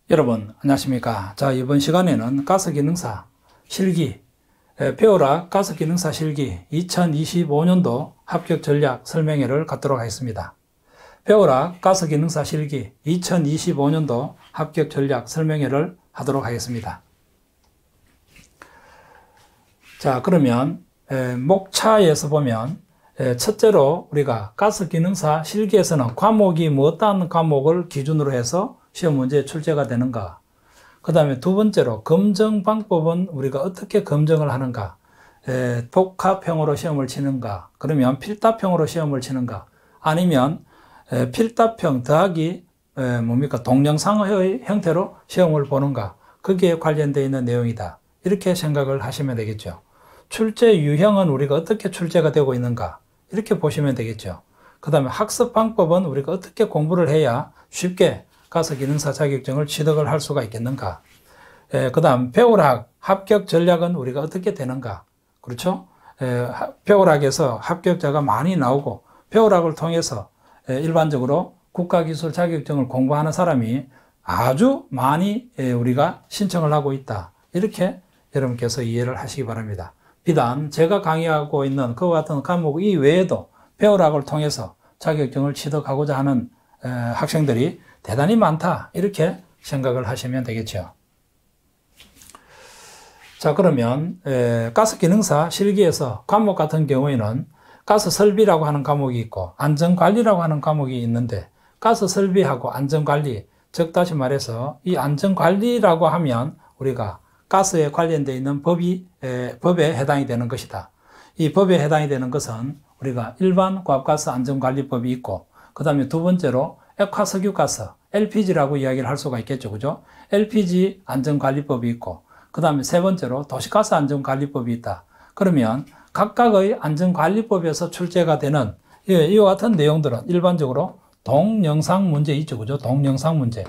여러분 안녕하십니까. 자, 이번 시간에는 가스기능사 실기 페오락 가스기능사 실기 2025년도 합격 전략 설명회를 갖도록 하겠습니다. 페오락 가스기능사 실기 2025년도 합격 전략 설명회를 하도록 하겠습니다. 자, 그러면 목차에서 보면 첫째로 우리가 가스기능사 실기에서는 과목이 어떤 과목을 기준으로 해서 시험 문제에 출제가 되는가. 그 다음에 두 번째로 검정 방법은 우리가 어떻게 검정을 하는가. 복합형으로 시험을 치는가. 그러면 필답형으로 시험을 치는가. 아니면 필답형 더하기 동영상의 형태로 시험을 보는가. 거기에 관련되어 있는 내용이다. 이렇게 생각을 하시면 되겠죠. 출제 유형은 우리가 어떻게 출제가 되고 있는가. 이렇게 보시면 되겠죠. 그 다음에 학습 방법은 우리가 어떻게 공부를 해야 쉽게 가스기능사 자격증을 취득을 할 수가 있겠는가. 그 다음 페오락 합격 전략은 우리가 어떻게 되는가. 그렇죠. 페오락에서 합격자가 많이 나오고 페오락을 통해서 일반적으로 국가기술 자격증을 공부하는 사람이 아주 많이 우리가 신청을 하고 있다. 이렇게 여러분께서 이해를 하시기 바랍니다. 비단 제가 강의하고 있는 그와 같은 과목 이외에도 페오락을 통해서 자격증을 취득하고자 하는 학생들이 대단히 많다. 이렇게 생각을 하시면 되겠죠. 자, 그러면 가스기능사 실기에서 과목 같은 경우에는 가스설비라고 하는 과목이 있고 안전관리라고 하는 과목이 있는데 가스설비하고 안전관리, 즉 다시 말해서 이 안전관리라고 하면 우리가 가스에 관련되어 있는 법에 해당이 되는 것이다. 이 법에 해당이 되는 것은 우리가 일반 고압가스 안전관리법이 있고 그 다음에 두 번째로 액화석유가스, LPG라고 이야기를 할 수가 있겠죠. 그죠? LPG 안전관리법이 있고, 그 다음에 세 번째로 도시가스 안전관리법이 있다. 그러면 각각의 안전관리법에서 출제가 되는 이와 같은 내용들은 일반적으로 동영상 문제 있죠. 그죠? 동영상 문제.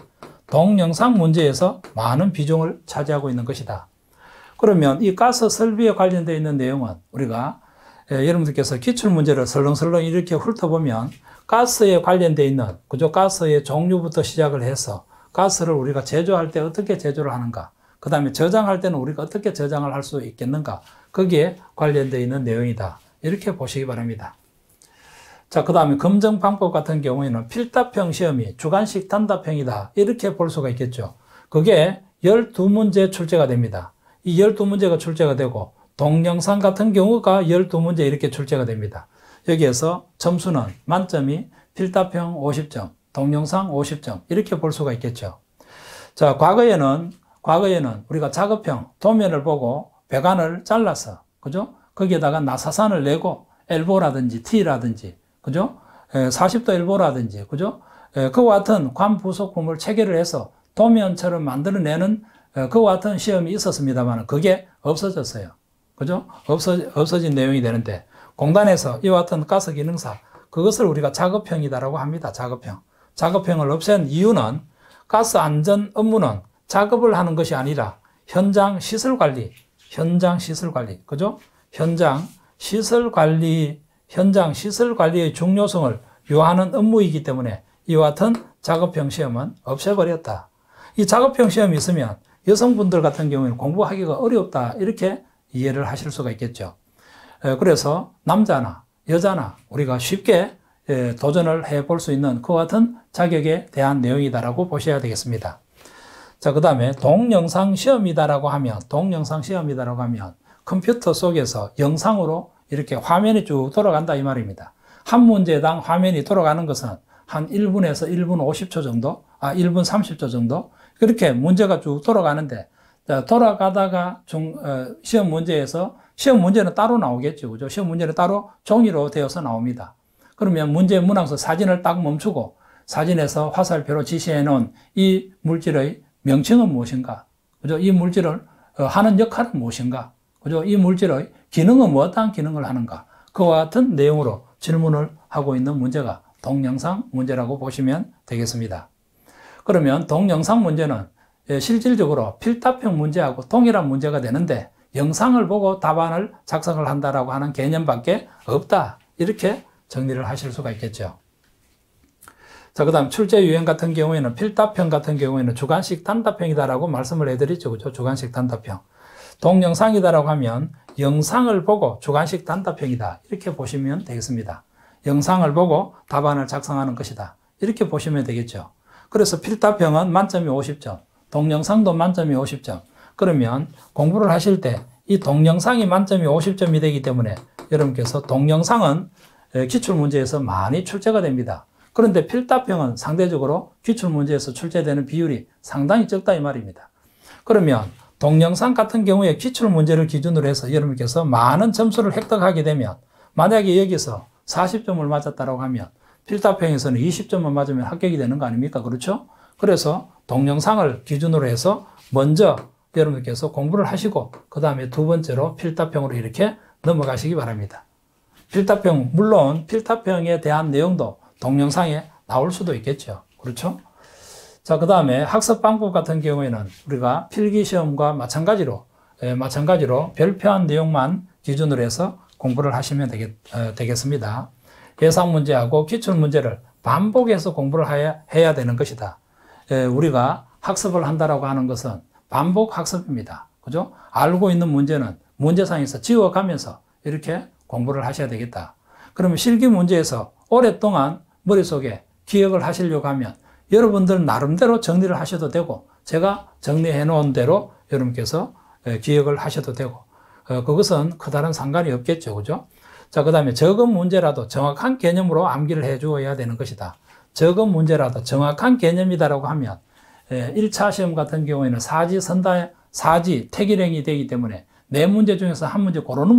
동영상 문제에서 많은 비중을 차지하고 있는 것이다. 그러면 이 가스 설비에 관련되어 있는 내용은 우리가 여러분들께서 기출문제를 설렁설렁 이렇게 훑어보면 가스에 관련되어 있는, 그죠? 가스의 종류부터 시작을 해서 가스를 우리가 제조할 때 어떻게 제조를 하는가. 그 다음에 저장할 때는 우리가 어떻게 저장을 할 수 있겠는가. 거기에 관련되어 있는 내용이다. 이렇게 보시기 바랍니다. 자, 그 다음에 검정 방법 같은 경우에는 필답형 시험이 주관식 단답형이다. 이렇게 볼 수가 있겠죠. 그게 12문제 출제가 됩니다. 이 12문제가 출제가 되고 동영상 같은 경우가 12문제 이렇게 출제가 됩니다. 여기에서 점수는 만점이 필답형 50점, 동영상 50점 이렇게 볼 수가 있겠죠. 자, 과거에는 우리가 작업형 도면을 보고 배관을 잘라서, 그죠? 거기에다가 나사산을 내고 엘보라든지 T라든지, 그죠? 40도 엘보라든지, 그죠? 그와 같은 관부속품을 체결을 해서 도면처럼 만들어내는 그와 같은 시험이 있었습니다만 그게 없어졌어요. 그죠? 없어진 내용이 되는데 공단에서 이와 같은 가스기능사 그것을 우리가 작업형이다라고 합니다. 작업형. 작업형을 없앤 이유는 가스 안전 업무는 작업을 하는 것이 아니라 현장 시설관리, 그죠? 현장 시설관리의 중요성을 요하는 업무이기 때문에 이와 같은 작업형 시험은 없애버렸다. 이 작업형 시험이 있으면 여성분들 같은 경우에는 공부하기가 어렵다. 이렇게 이해를 하실 수가 있겠죠. 그래서 남자나 여자나 우리가 쉽게 도전을 해볼 수 있는 그와 같은 자격에 대한 내용이다라고 보셔야 되겠습니다. 자, 그 다음에 동영상 시험이다라고 하면 컴퓨터 속에서 영상으로 이렇게 화면이 쭉 돌아간다 이 말입니다. 한 문제당 화면이 돌아가는 것은 한 1분에서 1분 50초 정도, 1분 30초 정도 그렇게 문제가 쭉 돌아가는데 돌아가다가 시험 문제는 따로 나오겠죠. 그죠? 시험 문제는 따로 종이로 되어서 나옵니다. 그러면 문제 문항서 사진을 딱 멈추고 사진에서 화살표로 지시해 놓은 이 물질의 명칭은 무엇인가? 그죠? 이 물질을 하는 역할은 무엇인가? 그죠? 이 물질의 기능은 어떠한 기능을 하는가? 그와 같은 내용으로 질문을 하고 있는 문제가 동영상 문제라고 보시면 되겠습니다. 그러면 동영상 문제는 실질적으로 필답형 문제하고 동일한 문제가 되는데 영상을 보고 답안을 작성을 한다라고 하는 개념밖에 없다. 이렇게 정리를 하실 수가 있겠죠. 자, 그 다음 출제 유형 같은 경우에는 필답형 같은 경우에는 주관식 단답형이다라고 말씀을 해드렸죠. 그죠? 주관식 단답형. 동영상이다라고 하면 영상을 보고 주관식 단답형이다. 이렇게 보시면 되겠습니다. 영상을 보고 답안을 작성하는 것이다. 이렇게 보시면 되겠죠. 그래서 필답형은 만점이 50점, 동영상도 만점이 50점. 그러면 공부를 하실 때 이 동영상이 만점이 50점이 되기 때문에 여러분께서 동영상은 기출문제에서 많이 출제가 됩니다. 그런데 필답형은 상대적으로 기출문제에서 출제되는 비율이 상당히 적다 이 말입니다. 그러면 동영상 같은 경우에 기출문제를 기준으로 해서 여러분께서 많은 점수를 획득하게 되면 만약에 여기서 40점을 맞았다고 하면 필답형에서는 20점을 맞으면 합격이 되는 거 아닙니까? 그렇죠? 그래서 동영상을 기준으로 해서 먼저 여러분께서 공부를 하시고 그 다음에 두 번째로 필답형으로 이렇게 넘어가시기 바랍니다. 필답형, 물론 필답형에 대한 내용도 동영상에 나올 수도 있겠죠. 그렇죠? 자, 그 다음에 학습 방법 같은 경우에는 우리가 필기시험과 마찬가지로 별표한 내용만 기준으로 해서 공부를 하시면 되겠습니다. 예상문제하고 기출문제를 반복해서 공부를 해야 되는 것이다. 우리가 학습을 한다라고 하는 것은 반복 학습입니다. 그죠? 알고 있는 문제는 문제상에서 지워가면서 이렇게 공부를 하셔야 되겠다. 그러면 실기 문제에서 오랫동안 머릿속에 기억을 하시려고 하면 여러분들 나름대로 정리를 하셔도 되고 제가 정리해 놓은 대로 여러분께서 기억을 하셔도 되고 그것은 크다란 상관이 없겠죠. 그죠? 자, 그 다음에 적은 문제라도 정확한 개념으로 암기를 해 주어야 되는 것이다. 적은 문제라도 정확한 개념이다라고 하면 1차 시험 같은 경우에는 사지, 택일행이 되기 때문에 네 문제 중에서 한 문제 고르는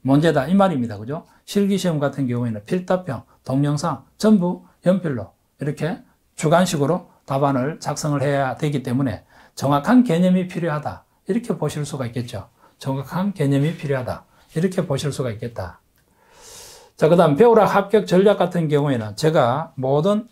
문제다 이 말입니다. 그죠? 실기시험 같은 경우에는 필답형, 동영상 전부 연필로 이렇게 주관식으로 답안을 작성을 해야 되기 때문에 정확한 개념이 필요하다. 이렇게 보실 수가 있겠죠. 정확한 개념이 필요하다. 이렇게 보실 수가 있겠다. 자, 그 다음 배우락 합격 전략 같은 경우에는 제가 모든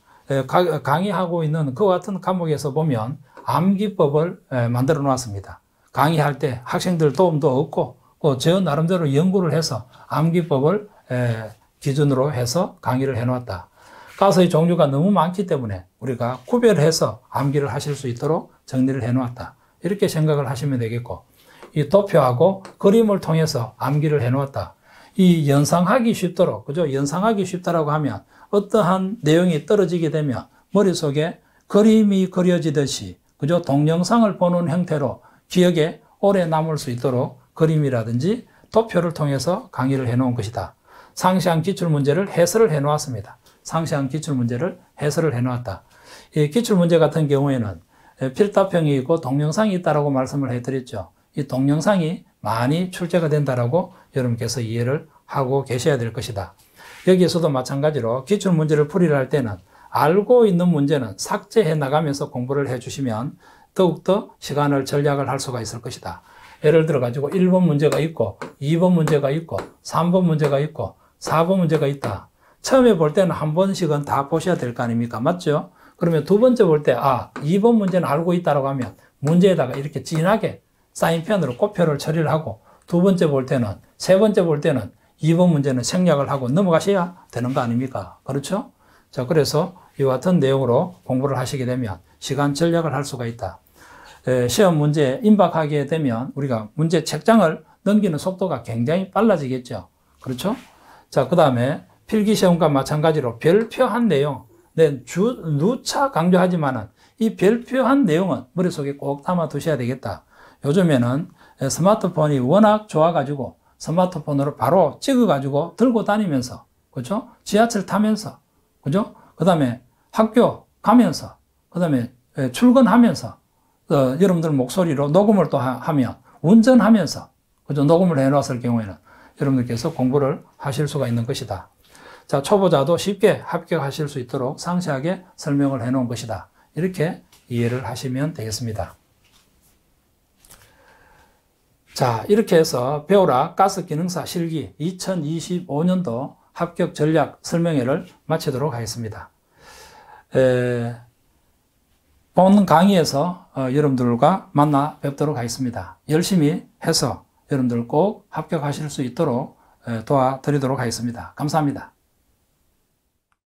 강의하고 있는 그와 같은 과목에서 보면 암기법을 만들어 놓았습니다. 강의할 때 학생들 도움도 얻고 저 나름대로 연구를 해서 암기법을 기준으로 해서 강의를 해 놓았다. 가서의 종류가 너무 많기 때문에 우리가 구별해서 암기를 하실 수 있도록 정리를 해 놓았다. 이렇게 생각을 하시면 되겠고 이 도표하고 그림을 통해서 암기를 해 놓았다. 이 연상하기 쉽도록, 그죠? 연상하기 쉽다라고 하면 어떠한 내용이 떨어지게 되면 머릿속에 그림이 그려지듯이, 그죠? 동영상을 보는 형태로 기억에 오래 남을 수 있도록 그림이라든지 도표를 통해서 강의를 해 놓은 것이다. 상시한 기출문제를 해설을 해 놓았습니다. 상시한 기출문제를 해설을 해 놓았다. 이 기출문제 같은 경우에는 필답형이 있고 동영상이 있다라고 말씀을 해 드렸죠. 이 동영상이 많이 출제가 된다라고 여러분께서 이해를 하고 계셔야 될 것이다. 여기에서도 마찬가지로 기출문제를 풀이를 할 때는 알고 있는 문제는 삭제해 나가면서 공부를 해 주시면 더욱더 시간을 절약을 할 수가 있을 것이다. 예를 들어 가지고 1번 문제가 있고 2번 문제가 있고 3번 문제가 있고 4번 문제가 있다. 처음에 볼 때는 한 번씩은 다 보셔야 될 거 아닙니까? 맞죠? 그러면 두 번째 볼 때 2번 문제는 알고 있다고 하면 문제에다가 이렇게 진하게 사인펜으로 꽃표를 처리를 하고 두 번째 볼 때는, 세 번째 볼 때는 2번 문제는 생략을 하고 넘어가셔야 되는 거 아닙니까? 그렇죠? 자, 그래서 이와 같은 내용으로 공부를 하시게 되면 시간 절약을 할 수가 있다. 시험 문제에 임박하게 되면 우리가 문제 책장을 넘기는 속도가 굉장히 빨라지겠죠. 그렇죠? 자, 그 다음에 필기시험과 마찬가지로 별표한 내용, 누차 강조하지만은 이 별표한 내용은 머릿속에 꼭 담아 두셔야 되겠다. 요즘에는 스마트폰이 워낙 좋아가지고 스마트폰으로 바로 찍어가지고 들고 다니면서, 그죠? 지하철 타면서, 그죠? 그 다음에 학교 가면서, 그 다음에 출근하면서, 여러분들 목소리로 녹음을 또 하면, 운전하면서, 그죠? 녹음을 해놨을 경우에는 여러분들께서 공부를 하실 수가 있는 것이다. 자, 초보자도 쉽게 합격하실 수 있도록 상세하게 설명을 해 놓은 것이다. 이렇게 이해를 하시면 되겠습니다. 자, 이렇게 해서 배우락 가스기능사 실기 2025년도 합격 전략 설명회를 마치도록 하겠습니다. 본 강의에서 여러분들과 만나 뵙도록 하겠습니다. 열심히 해서 여러분들 꼭 합격하실 수 있도록 도와드리도록 하겠습니다. 감사합니다.